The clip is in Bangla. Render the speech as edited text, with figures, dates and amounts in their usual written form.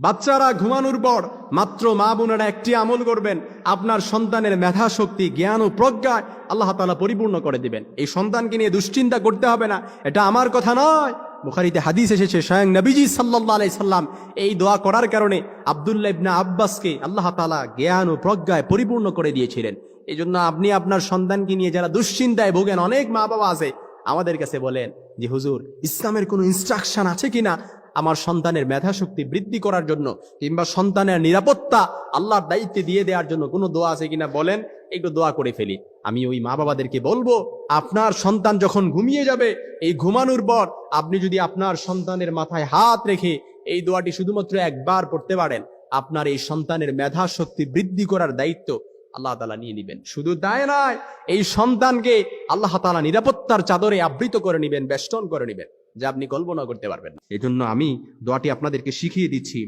বাচ্চারা ঘুমানোর পর মাত্র মা বোনেরা একটি আমল করবেন, আপনার সন্তানের মেধা শক্তি জ্ঞান ও প্রজ্ঞায় আল্লাহ তাআলা পরিপূর্ণ করে দিবেন। এই সন্তানকে নিয়ে দুশ্চিন্তা করতে হবে না, এটা আমার কথা নয়, বুখারীতে হাদিস এসেছে, স্বয়ং নবীজি সাল্লাল্লাহু আলাইহি সাল্লাম এই দোয়া করার কারণে আব্দুল্লাহ ইবনে আব্বাসকে আল্লাহ তাআলা জ্ঞান ও প্রজ্ঞায় পরিপূর্ণ করে দিয়েছিলেন। এই জন্য আপনি আপনার সন্তানকে নিয়ে যারা দুশ্চিন্তায় ভোগেন, অনেক মা বাবা আছে, আমাদের কাছে বলেন যে হুজুর ইসলামের কোনো ইনস্ট্রাকশন আছে কিনা আমার সন্তানের মেধা শক্তি বৃদ্ধি করার জন্য, কিংবা সন্তানের নিরাপত্তা আল্লাহর দায়িত্বে দিয়ে দেওয়ার জন্য কোনো দোয়া আছে কিনা বলেন, একটু দোয়া করে ফেলি। আমি ওই মা বাবাদেরকে বলবো, আপনার সন্তান যখন ঘুমিয়ে যাবে, এই ঘুমানোর পর আপনি যদি আপনার সন্তানের মাথায় হাত রেখে এই দোয়াটি শুধুমাত্র একবার পড়তে পারেন, আপনার এই সন্তানের মেধা শক্তি বৃদ্ধি করার দায়িত্ব আল্লাহ তাআলা নিয়ে নিবেন। শুধু তাই নয়, এই সন্তানকে আল্লাহ তাআলা নিরাপত্তার চাদরে আবৃত করে নিবেন, বেষ্টন করে নিবেন, যা আপনি কল্পনা করতে পারবেন না। এজন্য আমি দোয়াটি আপনাদেরকে শিখিয়ে দিচ্ছি।